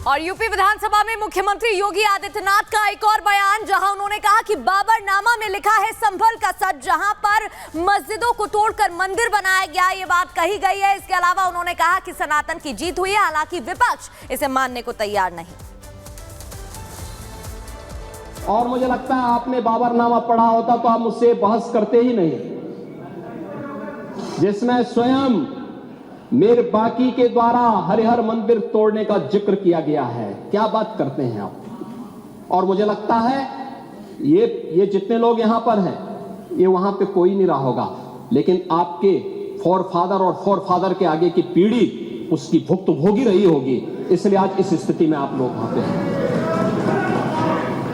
और यूपी विधानसभा में मुख्यमंत्री योगी आदित्यनाथ का एक और बयान, जहां उन्होंने कहा कि बाबरनामा में लिखा है संभल का सच, जहां पर मस्जिदों को तोड़कर मंदिर बनाया गया, ये बात कही गई है। इसके अलावा उन्होंने कहा कि सनातन की जीत हुई है, हालांकि विपक्ष इसे मानने को तैयार नहीं। और मुझे लगता है आपने बाबरनामा पढ़ा होता तो आप मुझसे बहस करते ही नहीं, जिसमें स्वयं मीर बाकी के द्वारा हरिहर मंदिर तोड़ने का जिक्र किया गया है। क्या बात करते हैं आप। और मुझे लगता है ये जितने लोग यहां पर हैं, ये वहां पे कोई नहीं रहा होगा, लेकिन आपके फोरफादर और फोरफादर के आगे की पीढ़ी उसकी भुगत भोगी रही होगी, इसलिए आज इस स्थिति में आप लोग वहां पे हैं।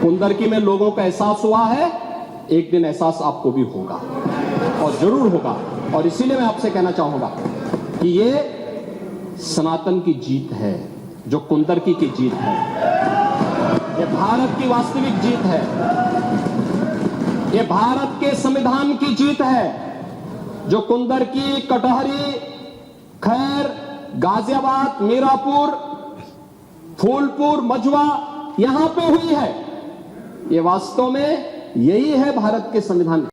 कुंदरकी में लोगों का एहसास हुआ है, एक दिन एहसास आपको भी होगा और जरूर होगा। और इसीलिए मैं आपसे कहना चाहूंगा कि ये सनातन की जीत है, जो कुंदरकी की जीत है, ये भारत की वास्तविक जीत है, ये भारत के संविधान की जीत है, जो कुंदरकी, कटहरी, खैर, गाजियाबाद, मीरापुर, फूलपुर, मझवा यहां पे हुई है। ये वास्तव में यही है भारत के संविधान।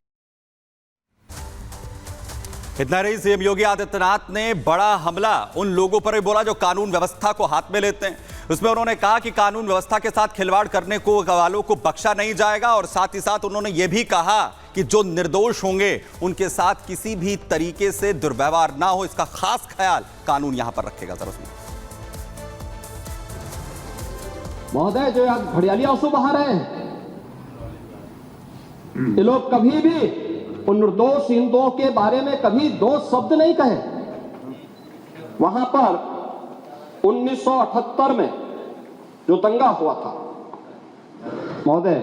इतना नहीं, सीएम योगी आदित्यनाथ ने बड़ा हमला उन लोगों पर भी बोला जो कानून व्यवस्था को हाथ में लेते हैं। उसमें उन्होंने कहा कि कानून व्यवस्था के साथ खिलवाड़ करने को वालों को बख्शा नहीं जाएगा, और साथ ही साथ उन्होंने यह भी कहा कि जो निर्दोष होंगे उनके साथ किसी भी तरीके से दुर्व्यवहार ना हो, इसका खास ख्याल कानून यहां पर रखेगा। जरा सुनिए। महोदय, जो आज घड़ियाली आंसू बहा रहे हैं, ये लोग कभी भी उन निर्दोष हिंदुओं के बारे में कभी दो शब्द नहीं कहे। वहां पर 1978 में जो दंगा हुआ था, महोदय,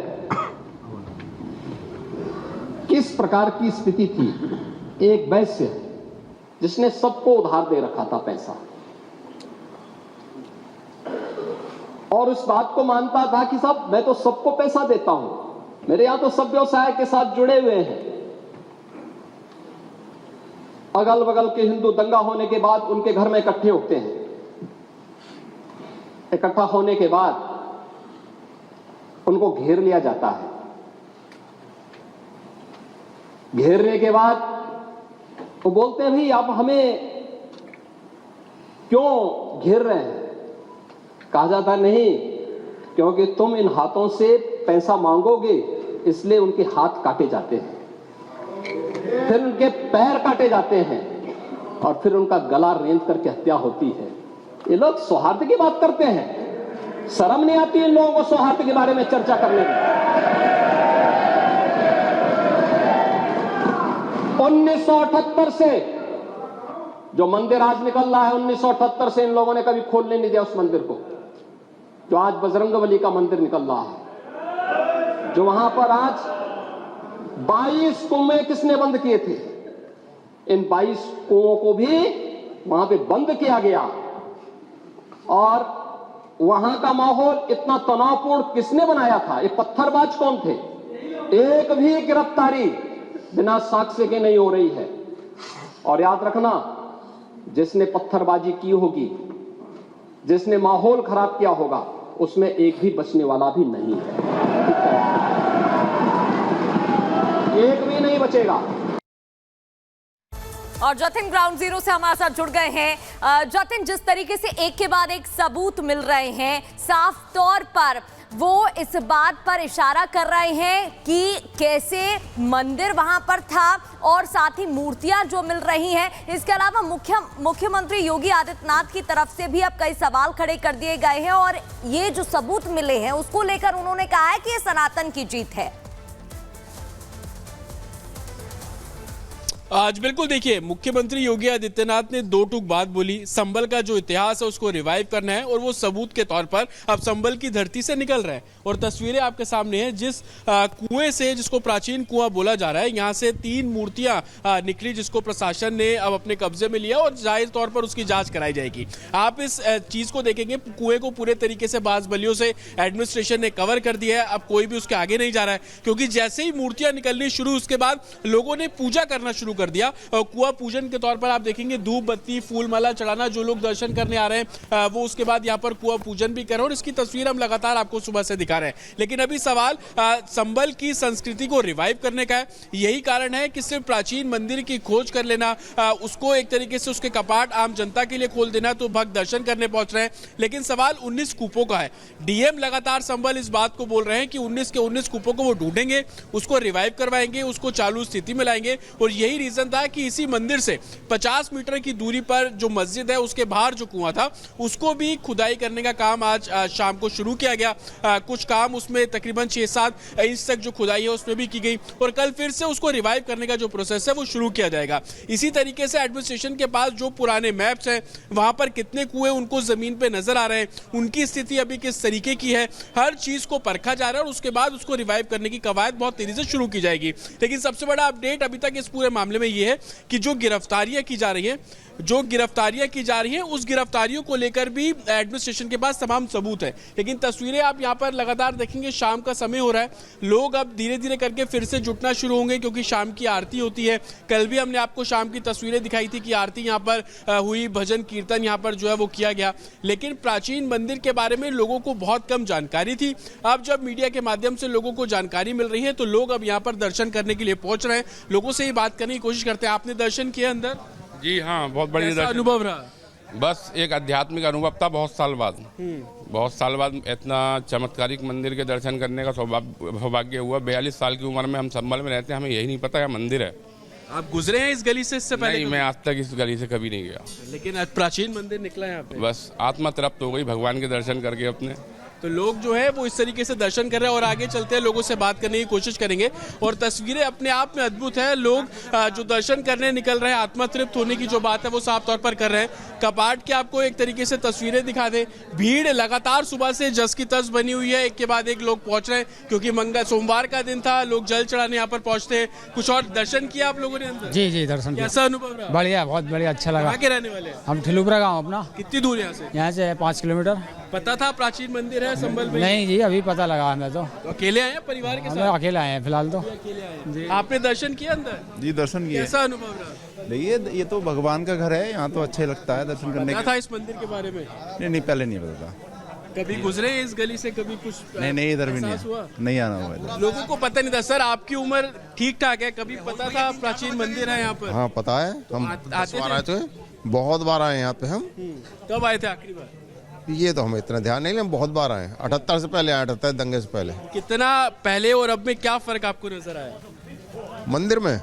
किस प्रकार की स्थिति थी। एक वैश्य जिसने सबको उधार दे रखा था पैसा, और उस बात को मानता था कि साहब मैं तो सबको पैसा देता हूं, मेरे यहां तो सब व्यवसाय के साथ जुड़े हुए हैं। अगल बगल के हिंदू दंगा होने के बाद उनके घर में इकट्ठे होते हैं। इकट्ठा होने के बाद उनको घेर लिया जाता है। घेरने के बाद वो बोलते हैं, भाई आप हमें क्यों घेर रहे हैं। कहा जाता नहीं, क्योंकि तुम इन हाथों से पैसा मांगोगे, इसलिए उनके हाथ काटे जाते हैं, फिर उनके पैर काटे जाते हैं, और फिर उनका गला रेंद करके हत्या होती है। ये लोग सौहार्द की बात करते हैं, शर्म नहीं आती इन लोगों को सौहार्द के बारे में चर्चा करने में। 1978 से जो मंदिर आज निकल रहा है, 1978 से इन लोगों ने कभी खोलने नहीं दिया उस मंदिर को, जो आज बजरंगबली का मंदिर निकल रहा है, जो वहां पर आज 22 कुएं किसने बंद किए थे। इन 22 कुओं को भी वहां पे बंद किया गया, और वहां का माहौल इतना तनावपूर्ण किसने बनाया था। ये पत्थरबाज कौन थे। एक भी गिरफ्तारी बिना साक्ष्य के नहीं हो रही है। और याद रखना, जिसने पत्थरबाजी की होगी, जिसने माहौल खराब किया होगा, उसमें एक भी बचने वाला भी नहीं है, एक भी नहीं बचेगा। और जतिन ग्राउंड जीरो से हमारे साथ जुड़ गए हैं। जतिन, जिस तरीके से एक के बाद एक सबूत मिल रहे हैं, साफ तौर पर वो इस बात पर इशारा कर रहे हैं कि कैसे मंदिर वहां पर था, और साथ ही मूर्तियां जो मिल रही हैं। इसके अलावा मुख्यमंत्री योगी आदित्यनाथ की तरफ से भी अब कई सवाल खड़े कर दिए गए हैं, और ये जो सबूत मिले हैं उसको लेकर उन्होंने कहा है कि ये सनातन की जीत है। आज बिल्कुल देखिए, मुख्यमंत्री योगी आदित्यनाथ ने दो टूक बात बोली। संभल का जो इतिहास है उसको रिवाइव करना है, और वो सबूत के तौर पर अब संभल की धरती से निकल रहे हैं। और तस्वीरें आपके सामने हैं, जिस कुएं से, जिसको प्राचीन कुआं बोला जा रहा है, यहाँ से 3 मूर्तियां निकली, जिसको प्रशासन ने अब अपने कब्जे में लिया, और जाहिर तौर पर उसकी जांच कराई जाएगी। आप इस चीज को देखेंगे, कुएं को पूरे तरीके से बाज बलियों से एडमिनिस्ट्रेशन ने कवर कर दिया है। अब कोई भी उसके आगे नहीं जा रहा है, क्योंकि जैसे ही मूर्तियां निकलनी शुरू, उसके बाद लोगों ने पूजा करना शुरू कर दिया। कुआं पूजन के तौर पर आप देखेंगे धूप बत्ती फूल माला चढ़ाना, जो लोग दर्शन करने आ रहे हैं वो उसके बाद यहाँ पर कुआं पूजन भी कर रहे हैं और इसकी तस्वीर हम लगातार आपको सुबह से दिखा रहे हैं। लेकिन अभी सवाल संबल की संस्कृति को रिवाइव करने का है। यही कारण है कि सिर्फ प्राचीन मंदिर की खोज कर लेना, उसको एक तरीके से उसके कपाट आम जनता के लिए खोल देना तो भक्त दर्शन करने पहुंच रहे हैं। लेकिन सवाल 19 कूपों का है। डीएम लगातार संबल इस बात को बोल रहे हैं कि 19 के 19 कूपों को वो ढूंढेंगे, उसको रिवाइव करवाएंगे, उसको चालू स्थिति में लाएंगे। और यही रीजन था कि इसी मंदिर से 50 मीटर की दूरी पर जो मस्जिद है उसके बाहर जो कुआं था उसको भी खुदाई करने का काम आज शाम को शुरू किया गया। कुछ काम उसमें तकरीबन 6-7 इंच तक जो खुदाई है उसमें भी की गई और कल फिर से उसको रिवाइव करने का जो प्रोसेस है वो शुरू किया जाएगा। इसी तरीके से एडमिनिस्ट्रेशन के पास जो पुराने मैप्स हैं वहां पर कितने कुएं उनको जमीन पे नजर आ रहे हैं, उनकी स्थिति अभी किस तरीके की है, हर चीज को परखा जा रहा है और उसके बाद उसको रिवाइव करने की कवायद बहुत तेजी से शुरू की जाएगी। लेकिन सबसे बड़ा अपडेट अभी तक इस पूरे मामले में यह है कि जो गिरफ्तारियां की जा रही हैं उस गिरफ्तारियों को लेकर भी एडमिनिस्ट्रेशन के पास तमाम सबूत है। लेकिन तस्वीरें आप यहां पर लगातार देखेंगे, शाम का समय हो रहा है, लोग अब धीरे धीरे करके फिर से जुटना शुरू होंगे क्योंकि शाम की आरती होती है। कल भी हमने आपको शाम की तस्वीरें दिखाई थी कि आरती यहां पर हुई, भजन कीर्तन यहां पर जो है वो किया गया। लेकिन प्राचीन मंदिर के बारे में लोगों को बहुत कम जानकारी थी। अब जब मीडिया के माध्यम से लोगों को जानकारी मिल रही है तो लोग अब यहाँ पर दर्शन करने के लिए पहुंच रहे हैं। लोगों से ही बात करने की कोशिश करते हैं। आपने दर्शन किया अंदर? जी हाँ, बहुत बढ़िया अनुभव रहा। बस एक आध्यात्मिक अनुभव था। बहुत साल बाद इतना चमत्कारिक मंदिर के दर्शन करने का सौभाग्य हुआ। 42 साल की उम्र में हम संभल में रहते हैं, हमें यही नहीं पता है मंदिर है। आप गुजरे हैं इस गली से इससे पहले? नहीं, मैं आज तक इस गली से कभी नहीं गया। लेकिन आज प्राचीन मंदिर निकला है यहाँ पे। बस आत्मा तृप्त हो गई भगवान के दर्शन करके अपने। तो लोग जो है वो इस तरीके से दर्शन कर रहे हैं और आगे चलते हैं, लोगों से बात करने की कोशिश करेंगे। और तस्वीरें अपने आप में अद्भुत है। लोग जो दर्शन करने निकल रहे हैं, आत्मा तृप्त होने की जो बात है वो साफ तौर पर कर रहे हैं। कपाट की आपको एक तरीके से तस्वीरें दिखा दे। भीड़ लगातार सुबह से जस की तस बनी हुई है, एक के बाद एक लोग पहुंच रहे हैं क्योंकि सोमवार का दिन था, लोग जल चढ़ाने यहाँ पर पहुंचते हैं। कुछ और दर्शन किया आप लोगों ने अंदर? जी दर्शन किया। कैसा अनुभव रहा? बढ़िया, बहुत बढ़िया, अच्छा लगा। कहाँ के रहने वाले? हम ठिलुपरा गाँव अपना। कितनी दूर यहाँ से? यहाँ से 5 किलोमीटर। पता था प्राचीन मंदिर है संबल में? नहीं जी, अभी पता लगा हमें। तो अकेले आए हैं परिवार के हम साथ? अकेले आए हैं फिलहाल तो। आपने दर्शन किया अंदर? जी दर्शन किए। कैसा अनुभव रहा? नहीं, ये तो भगवान का घर है, यहाँ तो अच्छे लगता है दर्शन करने पता था इस मंदिर के बारे में? नहीं, पहले नहीं पता था। कभी गुजरे इस गली से? कभी कुछ नहीं, इधर भी एहसास हुआ? नहीं आना हुआ इधर। लोगों को पता नहीं था। सर, आपकी उम्र ठीक ठाक है, कभी पता था प्राचीन मंदिर है यहाँ पर? हाँ पता है, हम आते बार आए थे, बहुत बार आए यहाँ पे हम। कब आए थे आखिरी बार? ये तो हमें इतना ध्यान नहीं, हम बहुत बार आए। 78 से पहले आए, 78 दंगे से पहले। कितना पहले और अब में क्या फर्क आपको नजर आया? मंदिर में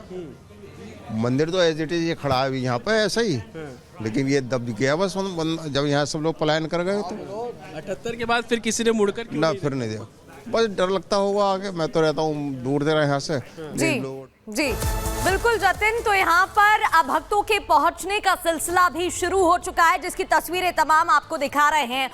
मंदिर तो एज इट इज ये खड़ा है यहाँ पे ऐसा ही, लेकिन ये दब गया बस जब यहाँ सब लोग पलायन कर गए तो। 78 के बाद फिर किसी ने मुड़कर क्यों ना नहीं फिर नहीं दिया, बस डर लगता होगा आगे। मैं तो रहता हूँ दूर दे रहा यहाँ से। जी बिल्कुल जतिन, तो यहाँ पर अब भक्तों के पहुंचने का सिलसिला भी शुरू हो चुका है जिसकी तस्वीरें तमाम आपको दिखा रहे हैं।